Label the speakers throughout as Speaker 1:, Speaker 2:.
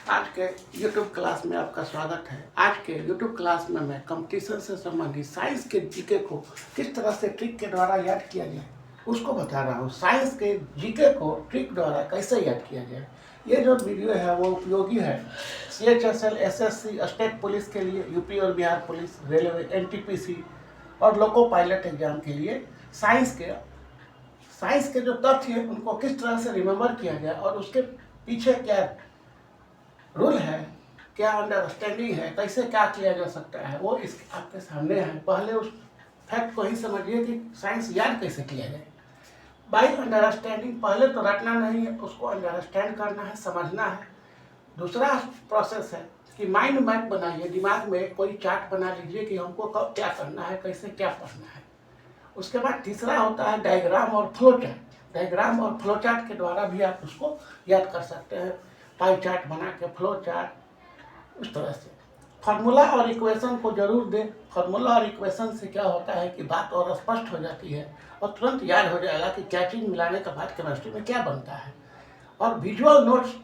Speaker 1: आज के YouTube class में आपका स्वागत है। आज के YouTube क्लास में मैं कंपटीशन से संबंधित साइंस के जीके को किस तरह से ट्रिक के द्वारा याद किया जाए उसको बता रहा हूँ। साइंस के जीके को ट्रिक द्वारा कैसे याद किया जाए, ये जो वीडियो है वो उपयोगी है CHSL, SSC, स्टेट पुलिस के लिए, यूपी और बिहार पुलिस, रेलवे, NTPC और लोको पायलट एग्जाम के लिए। साइंस के जो तथ्य हैं उनको किस तरह से रिमेम्बर किया जाए और उसके पीछे क्या रूल है, क्या अंडरस्टैंडिंग है, कैसे क्या किया जा सकता है, वो इस आपके सामने है। पहले उस फैक्ट को ही समझिए कि साइंस याद कैसे किया जाए। बाई अंडरस्टैंडिंग, पहले तो रटना नहीं है, उसको अंडरस्टैंड करना है, समझना है। दूसरा प्रोसेस है कि माइंड मैप बनाइए, दिमाग में कोई चार्ट बना लीजिए कि हमको कब क्या करना है, कैसे क्या पढ़ना है। उसके बाद तीसरा होता है डायग्राम और फ्लो चार्ट। डायग्राम और फ्लो चार्ट के द्वारा भी आप उसको याद कर सकते हैं, पाई चार्ट बना के, फ्लो चार्ट, उस तरह से। फार्मूला और इक्वेशन को जरूर दें। फार्मूला और इक्वेशन से क्या होता है कि बात और स्पष्ट हो जाती है और तुरंत याद हो जाएगा कि क्या चीज़ मिलाने के बाद केमिस्ट्री में क्या बनता है। और विजुअल नोट्स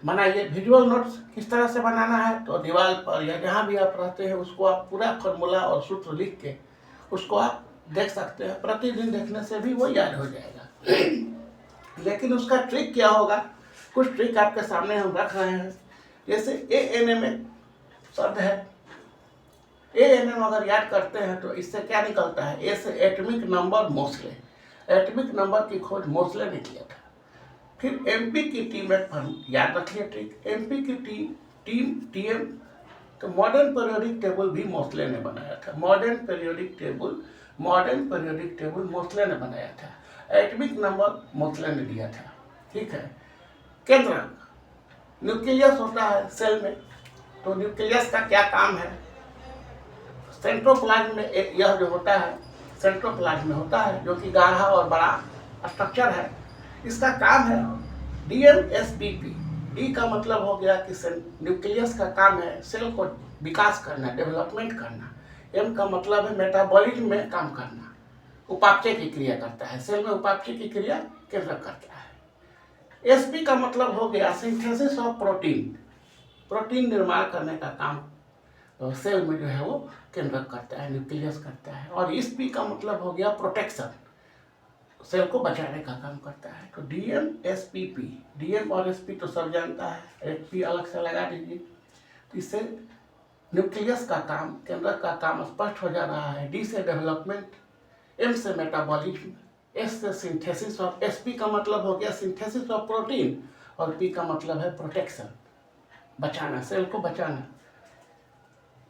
Speaker 1: बनाइए। विजुअल नोट्स किस तरह से बनाना है, तो दीवार पर या जहाँ भी आप रहते हैं उसको आप पूरा फार्मूला और सूत्र लिख के उसको आप देख सकते हैं। प्रतिदिन देखने से भी वो याद हो जाएगा। लेकिन उसका ट्रिक क्या होगा, कुछ ट्रिक आपके सामने हम रख रहे हैं। जैसे ANM शब्द है, ANM अगर याद करते हैं तो इससे क्या निकलता है, ए से atomic number Moseley. Atomic number की खोज मोस्ले ने किया था। फिर MP की टीम याद रखिए ट्रिक, MP की टीम TM, तो मॉडर्न पीरियोडिक टेबल भी मोस्ले ने बनाया था। मॉडर्न पीरियोडिक टेबल मोस्ले ने बनाया था। एटॉमिक नंबर मोस्ले ने दिया था, ठीक है। केंद्रक, न्यूक्लियस होता है सेल में, तो न्यूक्लियस का क्या काम है, सेंट्रोप्लाज्म में यह जो होता है सेंट्रोप्लाज्म में होता है, जो कि गाढ़ा और बड़ा स्ट्रक्चर है। इसका काम है DMSPP। डी का मतलब हो गया कि न्यूक्लियस का काम है सेल को विकास करना, डेवलपमेंट करना। M का मतलब है मेटाबॉलिज्म में काम करना, उपापचय की क्रिया करता है, सेल में उपापचय की क्रिया केंद्रक करता है। SP का मतलब हो गया सिंथेसिस ऑफ प्रोटीन, प्रोटीन निर्माण करने का काम तो सेल में जो है वो केंद्रक करता है, न्यूक्लियस करता है। और SP का मतलब हो गया प्रोटेक्शन, सेल को बचाने का काम करता है। तो DMSPP, DM और SP तो सब जानता है, एक P अलग से लगा दीजिए। इससे न्यूक्लियस का काम, केंद्रक का काम स्पष्ट हो जा रहा है। D से डेवलपमेंट, M से मेटाबॉलिज्म, S से सिंथेसिस और SP का मतलब हो गया सिंथेसिस ऑफ प्रोटीन और P का मतलब है प्रोटेक्शन, बचाना, सेल को बचाना।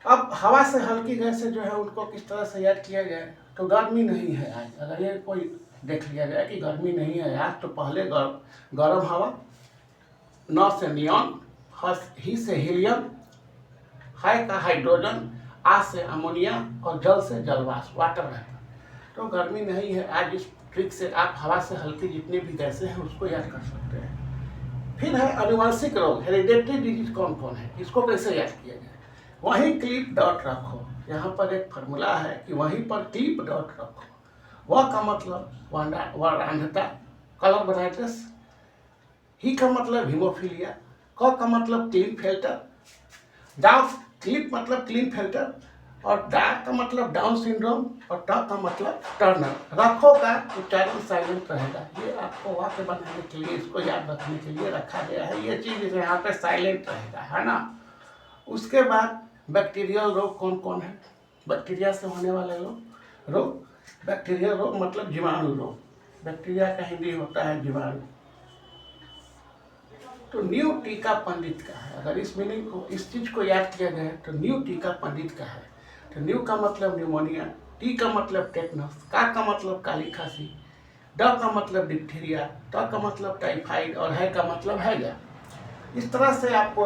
Speaker 1: अब हवा से हल्की गैसें जो है उनको किस तरह से याद किया जाए, तो गर्मी नहीं है आज, अगर ये कोई देख लिया जाए कि गर्मी नहीं है आज, तो पहले गर्म हवा, न से नियॉन, ही से हीलियम, हाई का हाइड्रोजन, आ से अमोनिया और जल से जलवाष्प, वाटर वेपर। तो गर्मी नहीं है आज, इस ट्रिक से आप हवा से हल्की जितनी भी गैसें हैं उसको याद कर सकते हैं। फिर है अनुवांशिक रोग, हेरिडेटरी डिजीज कौन कौन है, इसको कैसे याद किया जाए। वहीं क्लिप डॉट रखो, यहाँ पर एक फार्मूला है कि वहीं पर क्लिप डॉट रखो। वह का मतलब वर्णांधता, कलर ब्राइटनेस, ही का मतलब हीमोफीलिया, क का मतलब क्लीन फिल्टर, डाउन क्लिप मतलब क्लीन फिल्टर, और डा का मतलब डाउन सिंड्रोम, और ट का मतलब टर्नर। रखो का उच्चारण साइलेंट रहेगा। ये आपको वाक्य बनाने के लिए, इसको याद रखने के लिए रखा गया है। ये चीज यहाँ पे साइलेंट रहेगा, है ना। उसके बाद बैक्टीरियल रोग कौन कौन है, बैक्टीरिया से होने वाले रोग। बैक्टीरियल रोग मतलब जीवाणु रोग, बैक्टीरिया का हिंदी होता है जीवाणु। तो न्यू टीका पंडित का है, अगर इस मीनिंग को, इस चीज को याद किया जाए तो न्यू टीका पंडित का है। तो न्यू का मतलब न्यूमोनिया, टी का मतलब टेटनस, का मतलब काली खांसी, ड का मतलब डिप्थीरिया, ट का मतलब टाइफाइड और है का मतलब हैजा। इस तरह से आपको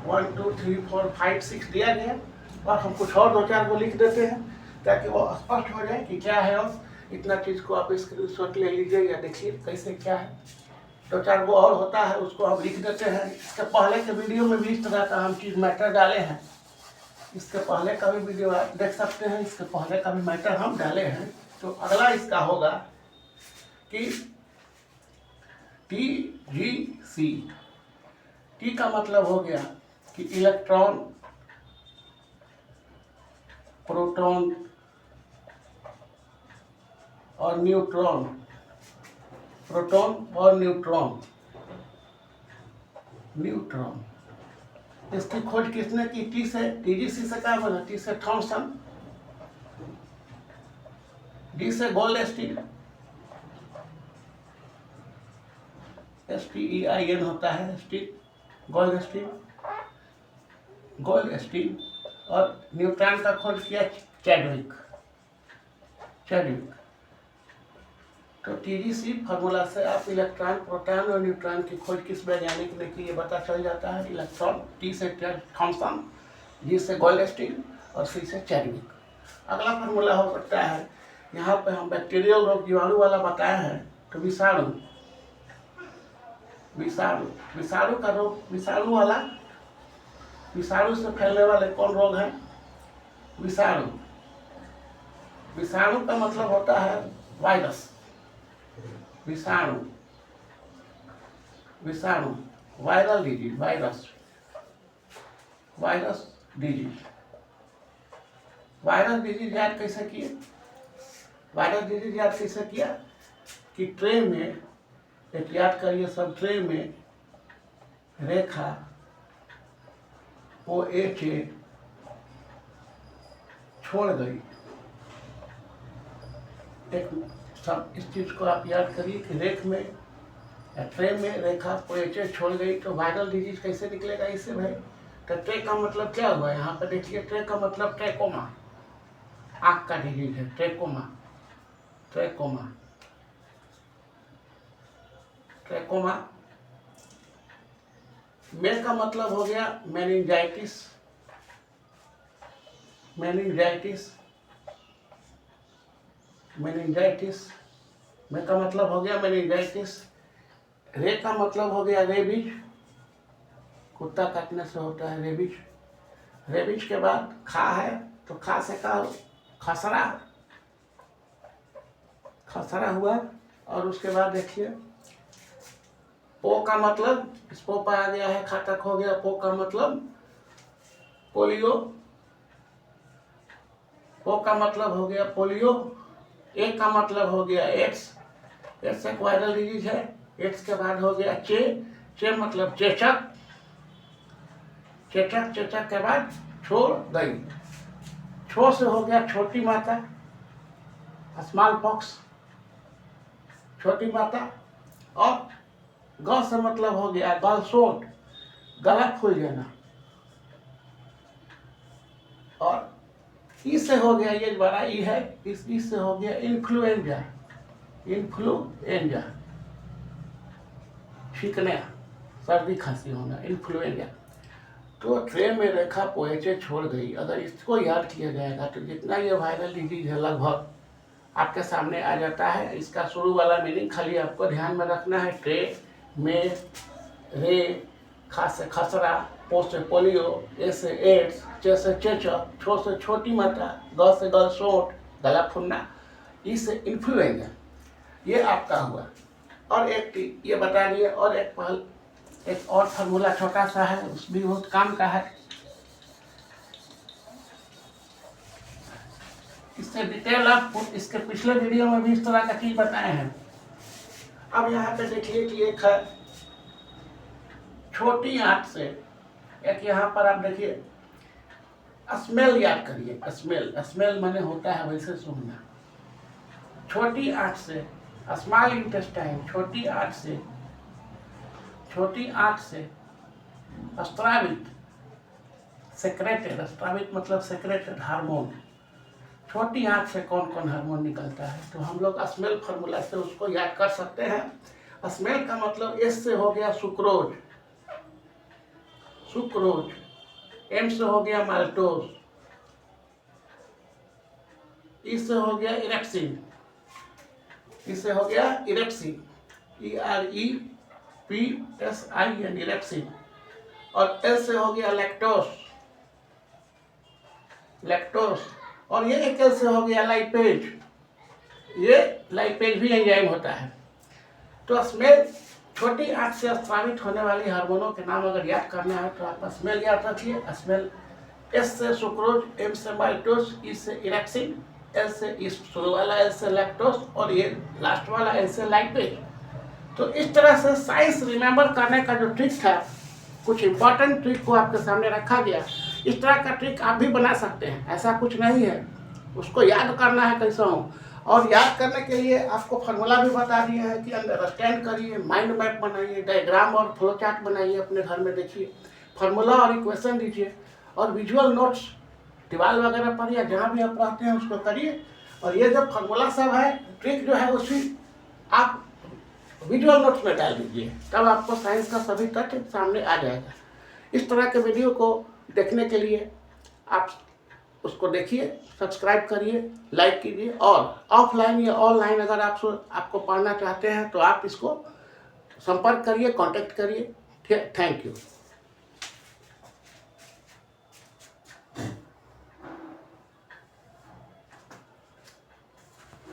Speaker 1: 1 2 3 4 5 6 दिया गया और हम कुछ और 2-4 को लिख देते हैं ताकि वो स्पष्ट हो जाए कि क्या है। और इतना चीज को आप स्क्रीनशॉट ले लीजिए या देखिए कैसे क्या है। 2-4 वो और होता है, उसको हम लिख देते हैं। इसके पहले के वीडियो में भी इस तरह का हम चीज मैटर डाले हैं, इसके पहले का भी वीडियो आप देख सकते हैं, इसके पहले का भी मैटर हम डाले हैं। तो अगला इसका होगा कि TGC, टी का मतलब हो गया कि इलेक्ट्रॉन, प्रोटॉन और न्यूट्रॉन, प्रोटॉन और न्यूट्रॉन, न्यूट्रॉन, इसकी खोज किसने की? टी से, टीजीसी से क्या बना? टी से थॉमसन, डी से गोल्डस्टीन, STEIN होता है स्टील, गोल्डस्टीन, गोल्डस्टीन। और न्यूट्रॉन का खोज किया चैडविक, चैडविक। तो टीजीसी फार्मूला से आप इलेक्ट्रॉन, प्रोटॉन और न्यूट्रॉन की खोज किस वैज्ञानिक ने की ये पता चल जाता है। इलेक्ट्रॉन, टी से थॉमसन, जी से गोल्डस्टीन और सी से चैडविक। अगला फार्मूला हो सकता है, यहाँ पे हम बैक्टीरियल रोग जीवाणु वाला बताए हैं, तो विषाणु, विषाणु, विषाणु का रोग, विषाणु वाला, विषाणु से फैलने वाले कौन रोग हैं? विषाणु, विषाणु का मतलब होता है वायरस, विषाणु, विषाणु, viral disease, virus, virus disease. Virus disease याद कैसे किए? वायरस डिजीज याद कैसे किया कि ट्रे में, एक याद करिए सब, ट्रे में रेखा OHA छोड़ गई। एक सब इस चीज को आप याद करिए कि रेख में या ट्रे में रेखा OHA छोड़ गई, तो वायरल डिजीज कैसे निकलेगा इससे भाई? तो ट्रे का मतलब क्या हुआ? यहाँ पे देखिए, ट्रे का मतलब ट्रैकोमा, आँख का डिजीज है, ट्रैकोमा, ट्रैकोमा, ट्रैकोमा। में का मतलब हो गया मेनिंजाइटिस, मेनिंजाइटिस, मेनिंजाइटिस, में का मतलब हो गया मेनिंजाइटिस। रे का मतलब हो गया रेबीज, कुत्ता काटने से होता है रेबीज। रेबीज के बाद खा है, तो खा से का खसरा, खसरा हुआ। और उसके बाद देखिए, पो का मतलब, इस पो पर आ गया है, खातक हो गया। पो का मतलब पोलियो, पो का मतलब हो गया पोलियो। ए का मतलब हो गया एड्स, एड्स एक वायरल डिजीज है। एड्स के बाद हो गया चे, चे मतलब चेचक, चेचक, चेचक के बाद छोड़ गई। छो से हो गया छोटी माता, स्मॉल पॉक्स, छोटी माता। और ग से मतलब हो गया गलसोट, गला फूल जाना। और ई से हो गया, ये बड़ा ई है, इस ई से हो गया इन्फ्लुएंजा, इन्फ्लुएंजा, छींकने, सर्दी खांसी होना, इन्फ्लुएंजा। तो ट्रे में रेखा OHA छोड़ गई। अगर इसको याद किया जाएगा तो जितना ये वायरल डिजीज है लगभग आपके सामने आ जाता है। इसका शुरू वाला मीनिंग खाली आपको ध्यान में रखना है। ट्रे में, रे, खा से खसरा, पो से पोलियो, ए से एड्स, चे से चेचक, छो से छोटी माता, ग से गलसोट, गला फूलना, ई से इन्फ्लुएंजा। ये आपका हुआ। और एक ये बता दिए, और एक पहल, एक और फार्मूला छोटा सा है, उस भी बहुत काम का है। इससे डिटेल आप इसके पिछले वीडियो में भी इस तरह का चीज बताए हैं। अब यहाँ पे देखिए कि एक है छोटी आंख से, एक यहाँ पर आप देखिए स्मेल याद करिए, स्मेल, स्मेल माने होता है वैसे सुनना। छोटी आंख से, स्मॉल इंटेस्टाइन, छोटी आंख से, छोटी आंख से स्त्रावित, सेक्रेटेड, स्त्रावित मतलब सेक्रेटेड हार्मोन। छोटी आंख से कौन कौन हार्मोन निकलता है? तो हम लोग स्मेल फार्मूला से उसको याद कर सकते हैं। स्मेल का मतलब एस से हो गया सुक्रोज, सुक्रोज। एम से हो गया माल्टोज, ई से हो गया इरेक्सिन, इससे हो गया इरेक्सिन, EREPSIN, इरेक्सिन। और एल से हो गया लैक्टोस, लैक्टोस। और ये एक एल से हो गया लाइपेज, ये लाइपेज भी एंजाइम होता है। तो स्मेल छोटी आंत से स्रावित होने वाली हार्मोनों के नाम अगर याद करना है तो आप स्मेल याद रखिए। स्मेल, एस से सुक्रोज, एम से माइटोस, ई से इरेक्सिन, एल से इस शुरू वाला एल से लैक्टोस और ये लास्ट वाला एल से लाइपेज। तो इस तरह से साइंस रिमेंबर करने का जो ट्रिक था, कुछ इंपॉर्टेंट ट्रिक को आपके सामने रखा गया। इस तरह का ट्रिक आप भी बना सकते हैं, ऐसा कुछ नहीं है। उसको याद करना है कैसा हो, और याद करने के लिए आपको फार्मूला भी बता दिए हैं कि अंडरस्टैंड करिए, माइंड मैप बनाइए, डायग्राम और फ्लो चार्ट बनाइए, अपने घर में देखिए, फार्मूला और इक्वेशन दीजिए, और विजुअल नोट्स दीवार वगैरह पर या जहाँ भी आप रहते हैं उसको करिए। और ये जो फार्मूला सब है, ट्रिक जो है, उसी आप विजुअल नोट्स में डाल दीजिए, तब आपको साइंस का सभी तथ्य सामने आ जाएगा। इस तरह के वीडियो को देखने के लिए आप उसको देखिए, सब्सक्राइब करिए, लाइक कीजिए, और ऑफलाइन या ऑनलाइन अगर आपको पढ़ना चाहते हैं तो आप इसको संपर्क करिए, कांटेक्ट करिए। Thank you.